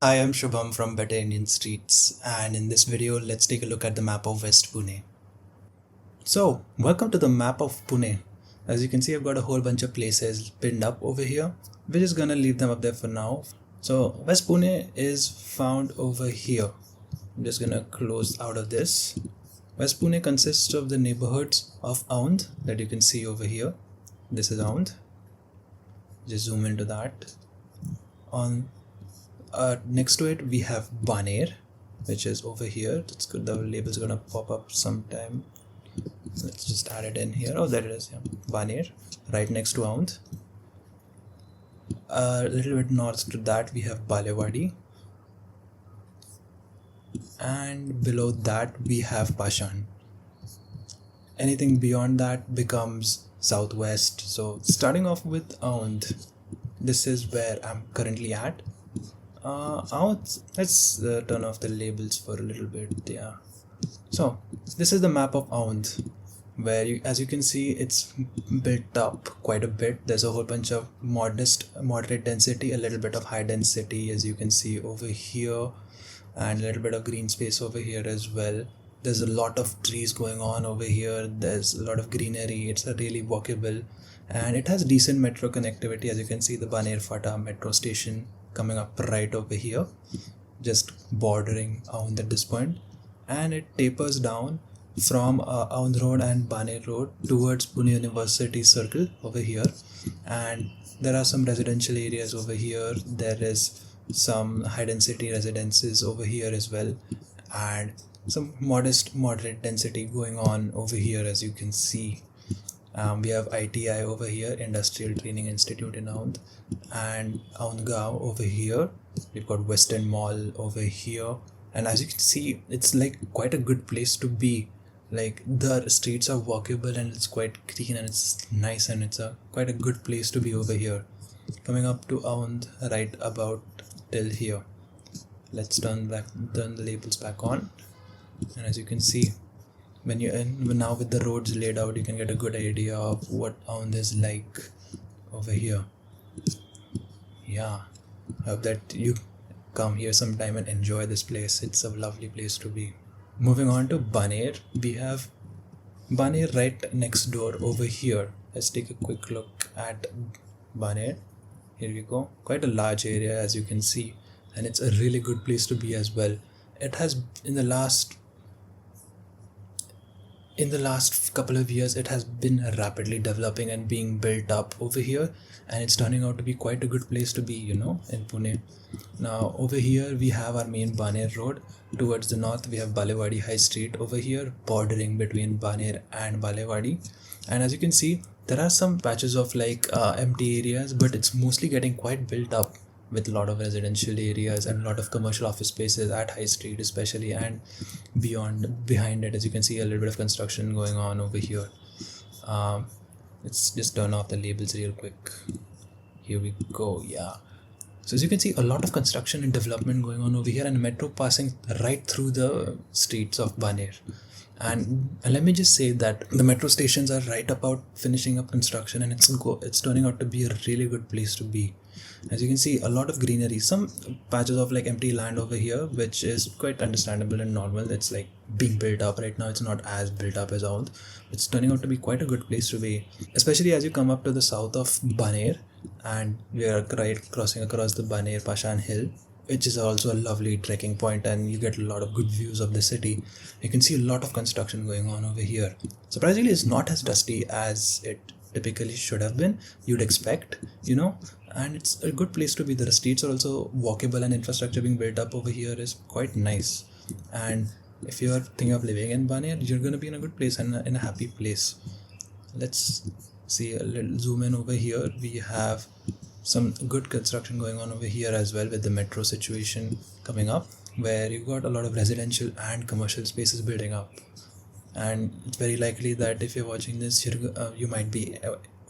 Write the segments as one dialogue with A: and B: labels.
A: I am Shubham from Better Indian Streets, and in this video, let's take a look at the map of West Pune. So, welcome to the map of Pune. As you can see, I've got a whole bunch of places pinned up over here. We're just gonna leave them up there for now. So, West Pune is found over here. I'm just gonna close out of this. West Pune consists of the neighborhoods of Aundh that you can see over here. This is Aundh. Just zoom into that. On next to it we have Baner, which is over here. It's good, the label's gonna pop up sometime. Let's just add it in here. Oh, there it is. Yeah. Baner, right next to Aundh. A little bit north to that we have Balewadi, and below that we have Pashan. Anything beyond that becomes southwest. So starting off with Aundh, this is where I'm currently at. Let's turn off the labels for a little bit. Yeah, so this is the map of Aundh, where as you can see, it's built up quite a bit. There's a whole bunch of moderate density, a little bit of high density, as you can see over here, and a little bit of green space over here as well. There's a lot of trees going on over here. There's a lot of greenery. It's a really walkable, and it has decent metro connectivity. As you can see, the Baner Fata metro station coming up right over here, just bordering Aundh at this point, and it tapers down from Aundh Road and Baner Road towards Pune University Circle over here. And there are some residential areas over here. There is some high density residences over here as well, and some moderate density going on over here, as you can see. We have ITI over here, Industrial Training Institute in Aundh, and Aundhgaon over here. We've got Western Mall over here, and as you can see, it's like quite a good place to be. Like, the streets are walkable and it's quite clean and it's nice, and it's a quite a good place to be over here. Coming up to Aundh right about till here. Let's turn the labels back on, and as you can see, now with the roads laid out, you can get a good idea of what Aundh is like over here. Yeah, I hope that you come here sometime and enjoy this place. It's a lovely place to be. Moving on to Baner, we have Baner right next door over here. Let's take a quick look at Baner. Here we go. Quite a large area, as you can see, and it's a really good place to be as well. It has in the last couple of years, it has been rapidly developing and being built up over here, and it's turning out to be quite a good place to be, in Pune. Now over here we have our main Baner Road. Towards the north we have Balewadi High Street over here, bordering between Baner and Balewadi. And as you can see, there are some patches of empty areas, but it's mostly getting quite built up with a lot of residential areas and a lot of commercial office spaces at High Street especially, and behind it, as you can see, a little bit of construction going on over here. Let's just turn off the labels real quick. Here we go. Yeah, so as you can see, a lot of construction and development going on over here, and metro passing right through the streets of Baner. And let me just say that the metro stations are right about finishing up construction, and it's turning out to be a really good place to be. As you can see, a lot of greenery, some patches of empty land over here, which is quite understandable and normal. It's like being built up right now. It's not as built up as Aundh. It's turning out to be quite a good place to be, especially as you come up to the south of Baner, and we are crossing across the Balewadi Pashan hill, which is also a lovely trekking point, and you get a lot of good views of the city. You can see a lot of construction going on over here. Surprisingly, it's not as dusty as it typically should have been, you'd expect, and it's a good place to be. The streets are also walkable, and infrastructure being built up over here is quite nice. And if you're thinking of living in Baner, you're going to be in a good place and in a happy place. Let's see a little zoom in over here. We have some good construction going on over here as well, with the metro situation coming up, where you've got a lot of residential and commercial spaces building up. And it's very likely that if you're watching this, you might be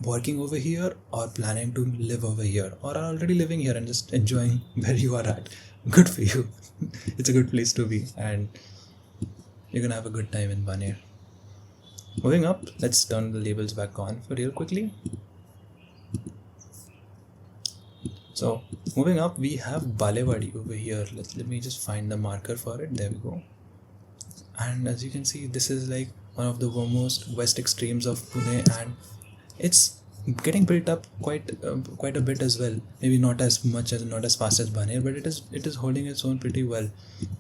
A: working over here or planning to live over here, or are already living here and just enjoying where you are at. Good for you. It's a good place to be, and you're gonna have a good time in Baner. Moving up, let's turn the labels back on for real quickly. So moving up, we have Balewadi over here. Let me just find the marker for it. There we go. And as you can see, this is like one of the most west extremes of Pune, and it's getting built up quite a bit as well. Maybe not as much as not as fast as Baner, but it is holding its own pretty well.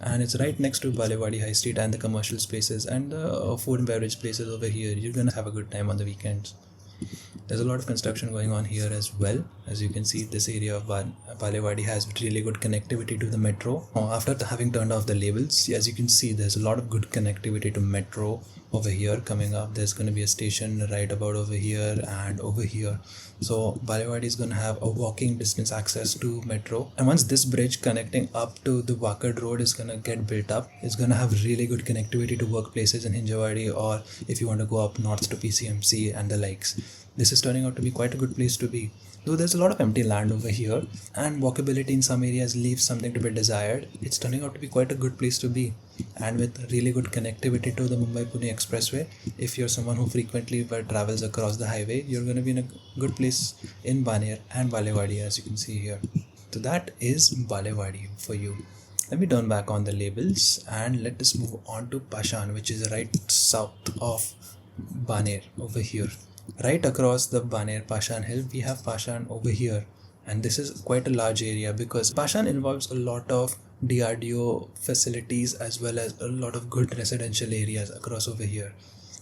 A: And it's right next to Balewadi High Street and the commercial spaces and the food and beverage places over here. You're gonna have a good time on the weekends. There's a lot of construction going on here as well. As you can see, this area of Balewadi has really good connectivity to the metro. After having turned off the labels, as you can see, there's a lot of good connectivity to metro over here coming up. There's going to be a station right about over here and over here. So Balewadi is going to have a walking distance access to metro. And once this bridge connecting up to the Wakad Road is going to get built up, it's going to have really good connectivity to workplaces in Hinjawadi, or if you want to go up north to PCMC and the likes. This is turning out to be quite a good place to be. Though there's a lot of empty land over here and walkability in some areas leaves something to be desired, it's turning out to be quite a good place to be. And with really good connectivity to the Mumbai-Pune Expressway, if you're someone who frequently travels across the highway, you're going to be in a good place in Baner and Balewadi, as you can see here. So that is Balewadi for you. Let me turn back on the labels and let us move on to Pashan, which is right south of Baner over here. Right across the Baner Pashan hill, we have Pashan over here, and this is quite a large area because Pashan involves a lot of DRDO facilities as well as a lot of good residential areas across over here.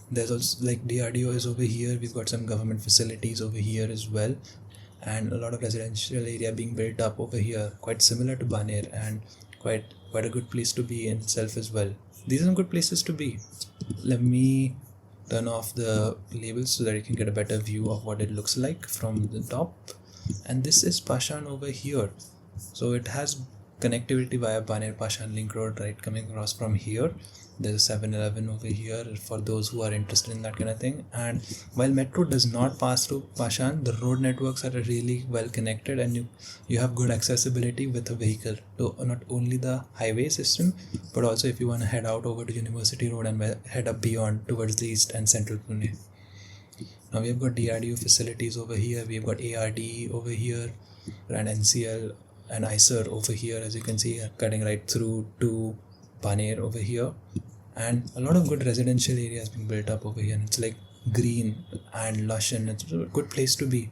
A: There's also like DRDO is over here, we've got some government facilities over here as well, and a lot of residential area being built up over here, quite similar to Baner, and quite a good place to be in itself as well. These are some good places to be. Let me turn off the labels so that you can get a better view of what it looks like from the top. And this is Pashan over here. So it has connectivity via Baner Pashan Link Road right coming across from here. There's a 7-Eleven over here for those who are interested in that kind of thing. And while metro does not pass through Pashan, the road networks are really well connected, and you have good accessibility with a vehicle to not only the highway system, but also if you want to head out over to University Road and head up beyond towards the east and central Pune. Now we've got DRDO facilities over here, we've got ARD over here, and NCL and ICER over here, as you can see, cutting right through to Baner over here, and a lot of good residential areas being built up over here, and it's like green and lush, and it's a good place to be.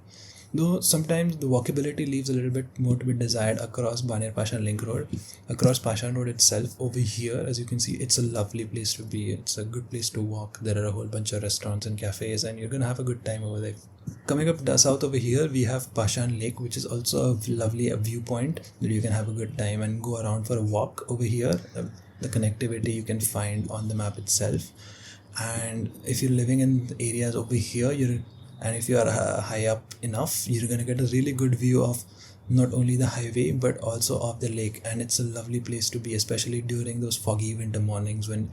A: Though sometimes the walkability leaves a little bit more to be desired across Baner Pashan Link Road. Across Pashan Road itself over here, as you can see, it's a lovely place to be. It's a good place to walk. There are a whole bunch of restaurants and cafes, and you're gonna have a good time over there. Coming up south over here, we have Pashan Lake, which is also a lovely viewpoint that you can have a good time and go around for a walk over here. The connectivity you can find on the map itself. And if you're living in the areas over here, if you are high up enough, you're gonna get a really good view of not only the highway but also of the lake, and it's a lovely place to be, especially during those foggy winter mornings when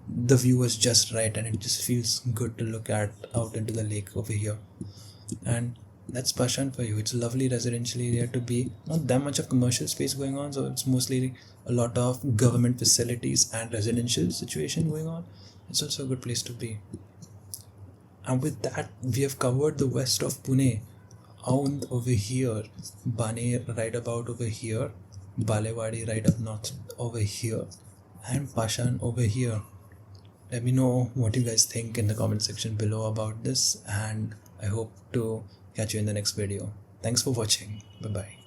A: the view is just right and it just feels good to look at out into the lake over here. And that's Pashan for you. It's a lovely residential area to be. Not that much of commercial space going on, so it's mostly a lot of government facilities and residential situation going on. It's also a good place to be. And with that, we have covered the west of Pune. Aundh over here, Baner right about over here, Balewadi right up north over here, and Pashan over here. Let me know what you guys think in the comment section below about this, and I hope to catch you in the next video. Thanks for watching. Bye bye.